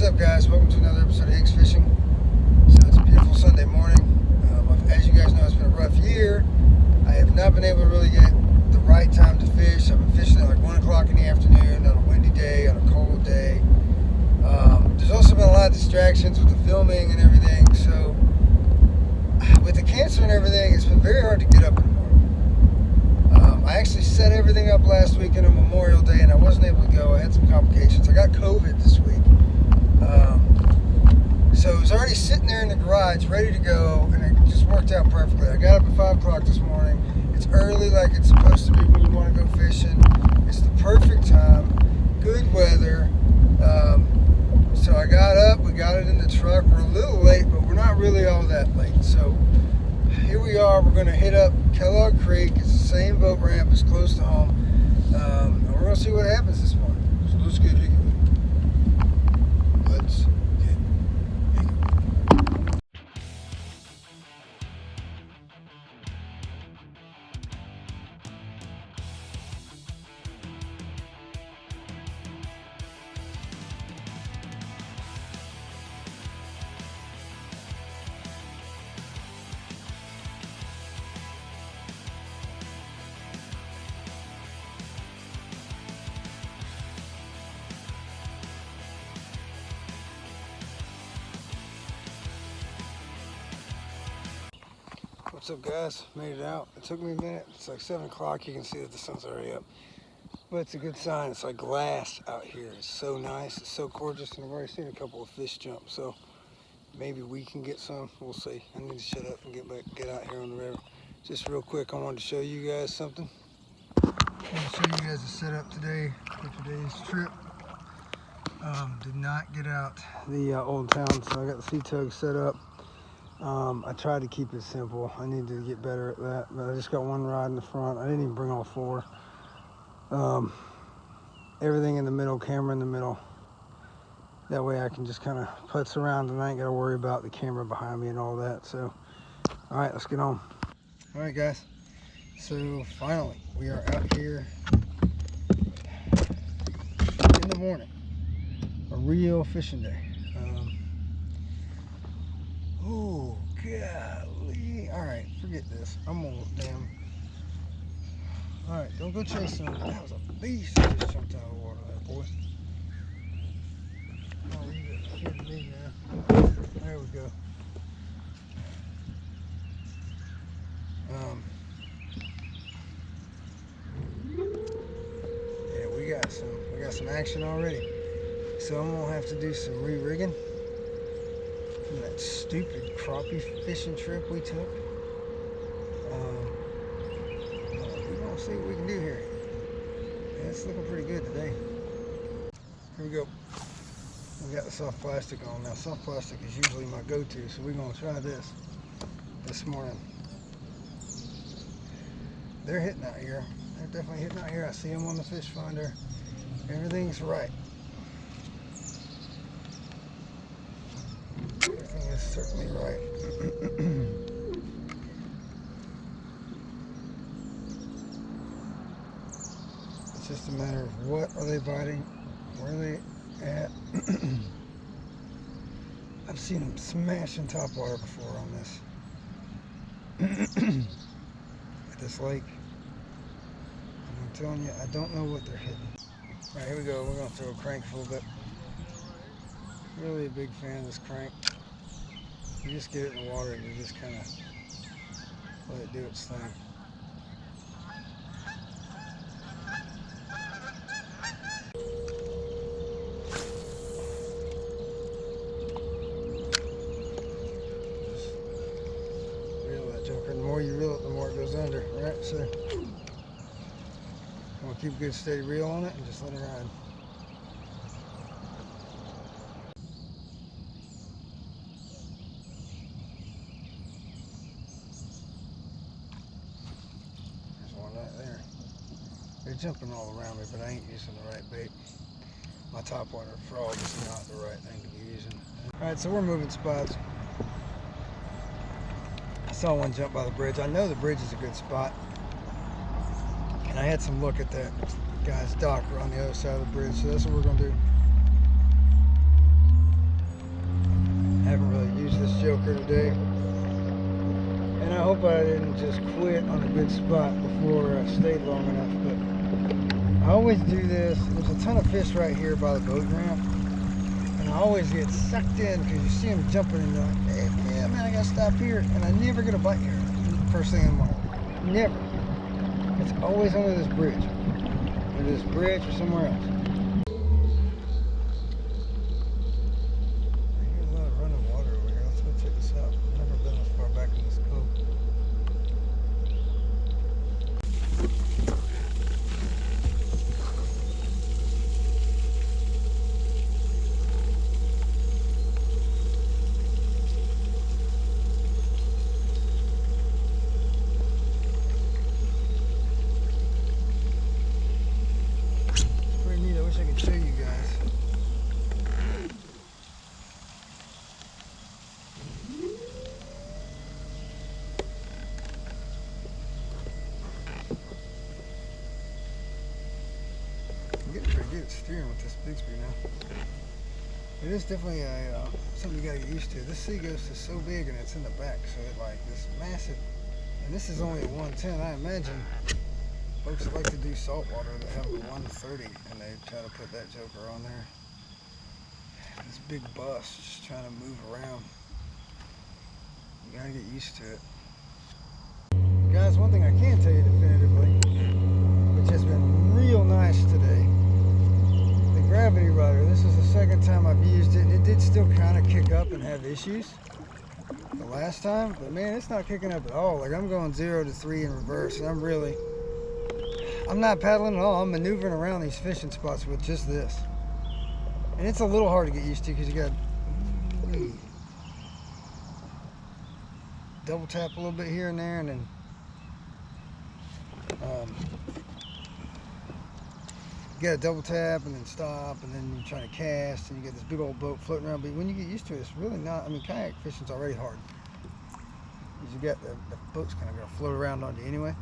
up, guys? Welcome to another episode of Hicks Fishing. So it's a beautiful Sunday morning. As you guys know, it's been a rough year. I have not been able to really get the right time to fish. I've been fishing at like 1 o'clock in the afternoon on a windy day, on a cold day. There's also been a lot of distractions with the filming and everything. So with the cancer and everything, it's been very hard to get up in the morning. I actually set everything up last weekend on Memorial Day, and I wasn't able to go. I had some complications. I got COVID this week. So it was already sitting there in the garage, ready to go, and it just worked out perfectly. I got up at 5 o'clock this morning. It's early like it's supposed to be when you want to go fishing. It's the perfect time, good weather. So I got up, we got it in the truck. We're a little late, but we're not really all that late. So here we are. We're going to hit up Kellogg Creek. It's the same boat ramp. It's close to home. And we're going to see what happens this morning. So let's get it. Let's What's up, guys? Made it out. It took me a minute. It's like 7 o'clock. You can see that the sun's already up. But it's a good sign. It's like glass out here. It's so nice. It's so gorgeous. And I've already seen a couple of fish jump. So maybe we can get some. We'll see. I need to shut up and get out here on the river. Just real quick, I wanted to show you guys something. I want to show you guys the setup today for today's trip. Did not get out the Old Town, so I got the Sea Tug set up. I tried to keep it simple. I need to get better at that, but I just got one rod in the front. I didn't even bring all 4. Everything in the middle, camera in the middle. That way I can just kind of putz around and I ain't got to worry about the camera behind me and all that. So, all right, let's get on. All right, guys. So finally, we are out here in the morning. A real fishing day. Oh, golly. Alright, forget this. I'm gonna damn. Alright, don't go chasing them. That was a beast that just jumped out of the water there, boy. Oh, you got kidding me, man. There we go. Yeah, we got some action already. So I'm gonna have to do some re-rigging. That stupid crappie fishing trip we took. We're gonna see what we can do here. Yeah, it's looking pretty good today. Here we go. We got the soft plastic on now. Soft plastic is usually my go-to, so we're gonna try this morning. They're hitting out here. They're definitely hitting out here. I see them on the fish finder. Everything's right. Everything is certainly right. It's just a matter of what are they biting, where are they at. I've seen them smashing topwater before on this. At this lake. And I'm telling you, I don't know what they're hitting. Alright, here we go. We're going to throw a crank for a little bit. Really a big fan of this crank. You just get it in the water and you just kind of let it do its thing. Just reel that joker. The more you reel it, the more it goes under, right? So I'm gonna keep a good steady reel on it and just let it ride. They're jumping all around me, but I ain't using the right bait. My topwater frog is not the right thing to be using. Alright, so we're moving spots. I saw one jump by the bridge. I know the bridge is a good spot. And I had some look at that guy's dock on the other side of the bridge, so that's what we're going to do. and just quit on a good spot before I stayed long enough. But I always do this. There's a ton of fish right here by the boat ramp, and I always get sucked in because you see them jumping and you're like, hey, yeah, man, I gotta stop here, and I never get a bite here first thing in the morning. Never. It's always under this bridge, or somewhere else. Show you guys. I'm getting pretty good at steering with this Bixby now. It is definitely something you gotta get used to. This Sea Ghost is so big and it's in the back, so it like this massive, and this is only a 110. I imagine folks that like to do saltwater that have a 130 and they try to put that joker on there. This big bus just trying to move around. You gotta get used to it. Guys, one thing I can tell you definitively, which has been real nice today, the gravity rudder. This is the second time I've used it, and it did still kind of kick up and have issues the last time, but man, it's not kicking up at all. Like I'm going 0 to 3 in reverse, and I'm not paddling at all. I'm maneuvering around these fishing spots with just this. And it's a little hard to get used to because you got double tap a little bit here and there, and then you got to double tap and then stop, and then you're trying to cast, and you get this big old boat floating around. But when you get used to it, it's really not. I mean, kayak fishing's already hard because you got the boat's kind of going to float around on you anyway.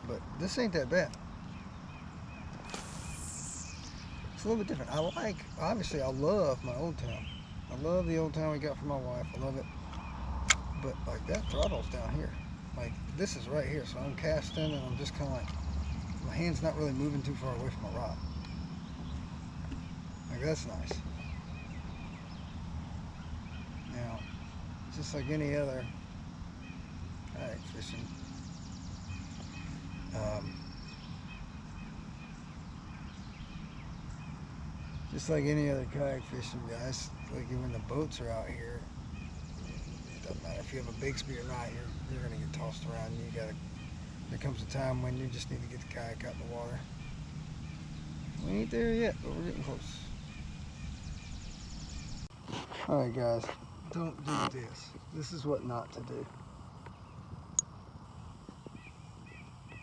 But this ain't that bad. It's a little bit different. Obviously I love my Old Town. I love the Old Town we got for my wife. I love it. But like that throttle's down here. Like this is right here. So I'm casting and I'm just kind of like, my hand's not really moving too far away from my rod. Like that's nice. Now, just like any other kayak fishing, just like any other kayak fishing, guys, like when the boats are out here, it doesn't matter if you have a Bixby or not, you're gonna get tossed around. There comes a time when you just need to get the kayak out in the water. We ain't there yet, but we're getting close. Alright guys, don't do this. This is what not to do.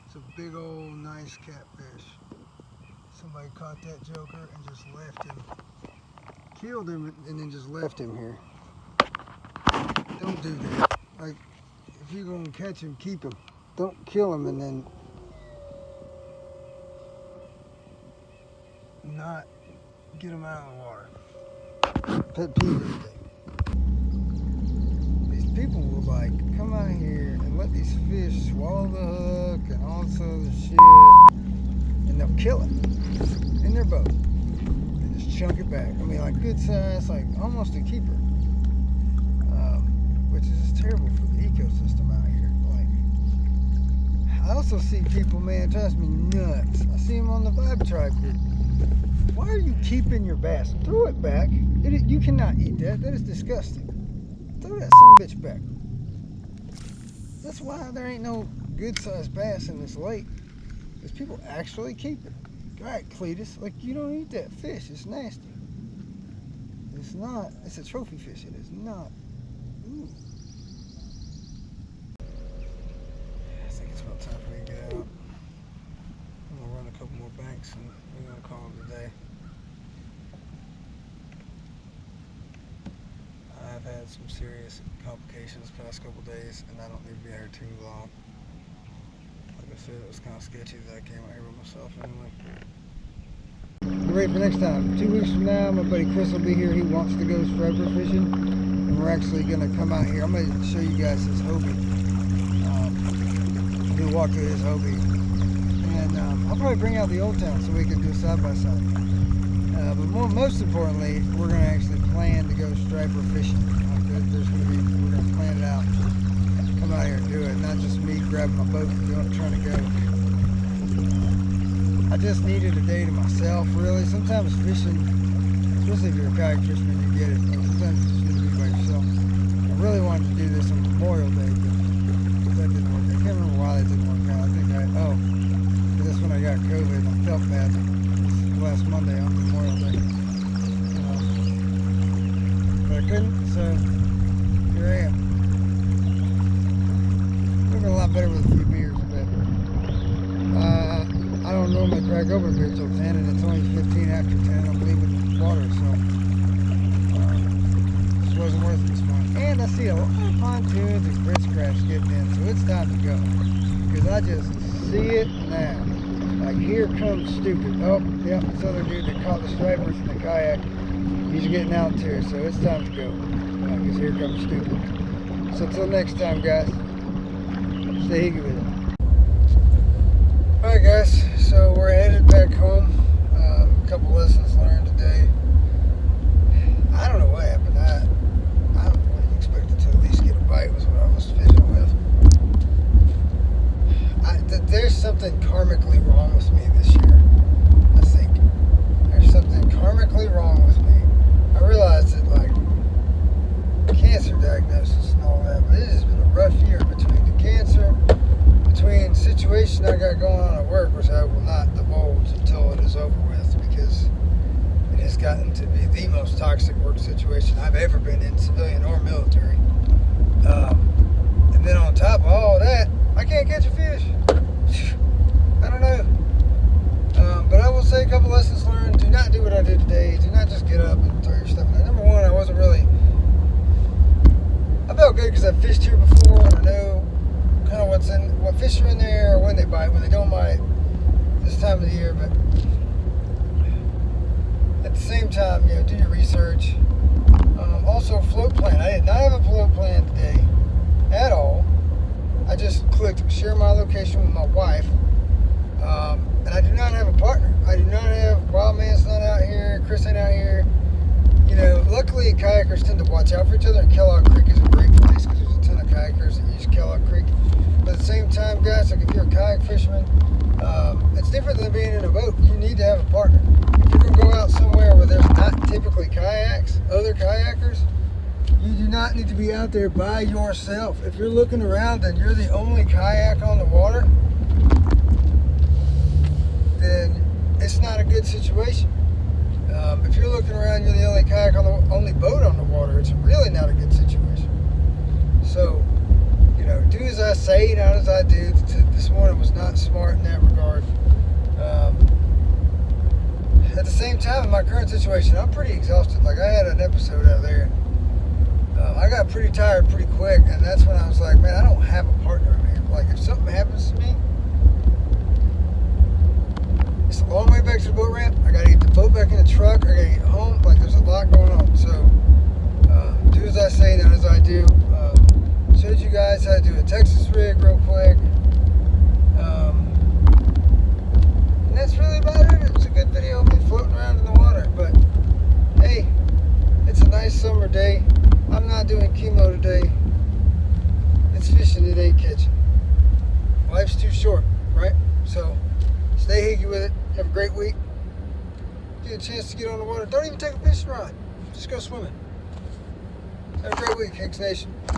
It's a big old nice catfish. Somebody caught that joker and just left him. Killed him and then just left him here. Don't do that. Like, if you're gonna catch him, keep him. Don't kill him and then not get him out of the water. Pet peeve of the day. These people will like come out here and let these fish swallow the hook and all this other shit, and they'll kill it in their boat and just chunk it back. I mean, like good size, like almost a keeper, which is just terrible for the ecosystem out here. Like, I also see people, man, it drives me nuts. I see them on the Vibe Tribe group. Why are you keeping your bass? Throw it back. You cannot eat that. That is disgusting. Throw that son bitch back. That's why there ain't no good sized bass in this lake, because people actually keep it. Alright, Cletus, like you don't eat that fish. It's nasty. It's not. It's a trophy fish. It is not. Ooh. I think it's about time for me to get out. I'm gonna run a couple more banks and we're gonna call it a day. I've had some serious complications the past couple days, and I don't need to be here too long. Like I said, it was kind of sketchy that I came out here with myself anyway. Get ready for next time. 2 weeks from now, my buddy Chris will be here. He wants to go striper fishing, and we're actually going to come out here. I'm going to show you guys his Hobie. do a walk through his Hobie. And I'll probably bring out the Old Town so we can do side by side. But most importantly, we're going to actually plan to go striper fishing. We're going to plan it out. Come out here and do it, not just me grabbing my boat and trying to go. I just needed a day to myself, really. Sometimes fishing, especially if you're a kayak fisherman, you get it. But sometimes you just need to be by yourself. I really wanted to do this on Memorial Day, but that didn't work. I can't remember why that didn't work out. I think that's when I got COVID and I felt bad. Last Monday on Memorial Day. But I couldn't, so here I am. Looking a lot better with a few beers, but I don't normally crack open beer till 10, and it's only 15 after 10. I'm leaving the water, so this wasn't worth it this morning. And I see a lot of pontoons and grits crafts getting in, so it's time to go. Because I just see it now. Like, here comes Stupid. Oh, yep, this other dude that caught the stripers in the kayak, he's getting out too, so it's time to go. Because here comes Stupid. So until next time, guys, stay higgy with it. Alright guys, so we're headed back home. A couple lessons learned today. I don't know what happened. I really expected to at least get a bite was what I was fishing with. There's something karmically wrong with me this year, I think. There's something karmically wrong with me. I realized that, like, cancer diagnosis and all that, but it has been a rough year between the cancer, between the situation I got going on at work, which I will not divulge until it is over with, because it has gotten to be the most toxic work situation I've ever been in, civilian or military. And then on top of all that, I can't catch a fish. I don't know. But I will say a couple lessons learned. Do not do what I did today. Do not just get up and throw your stuff in there. Number one, I felt good because I've fished here before and I know kind of what fish are in there, or when they bite, when they don't bite, this time of the year. But at the same time, do your research. Also, float plan. I did not have a float plan today at all. I just clicked share my location with my wife, and I do not have a partner. I do not have Wildman's not out here, Chris ain't out here. Luckily kayakers tend to watch out for each other, and Kellogg Creek is a great place because there's a ton of kayakers that use Kellogg Creek. But at the same time, guys, like if you're a kayak fisherman, it's different than being in a boat. You need to have a partner. If you're going to go out somewhere where there's not typically kayaks, other kayakers, you do not need to be out there by yourself. If you're looking around and you're the only kayak on the water, then it's not a good situation. If you're looking around, you're the only kayak only boat on the water, it's really not a good situation. So, do as I say, not as I do. This morning was not smart in that regard. At the same time, in my current situation, I'm pretty exhausted. Like, I had an episode out there. I got pretty tired pretty quick, and that's when I was like, man, I don't have a partner in here. Like, if something happens to me, it's a long way back to the boat ramp. I gotta get the boat back in the truck. I gotta get home. Like, there's a lot going on. So, do as I say, not as I do. Showed you guys how to do a Texas rig real quick. And that's really about it. It was a good video of me floating around in the water. But, hey, it's a nice summer day. I'm not doing chemo today. It's fishing, it ain't catching. Life's too short, right? So, stay higgy with it. Have a great week. Get a chance to get on the water. Don't even take a fishing rod. Just go swimming. Have a great week, Hicks Nation.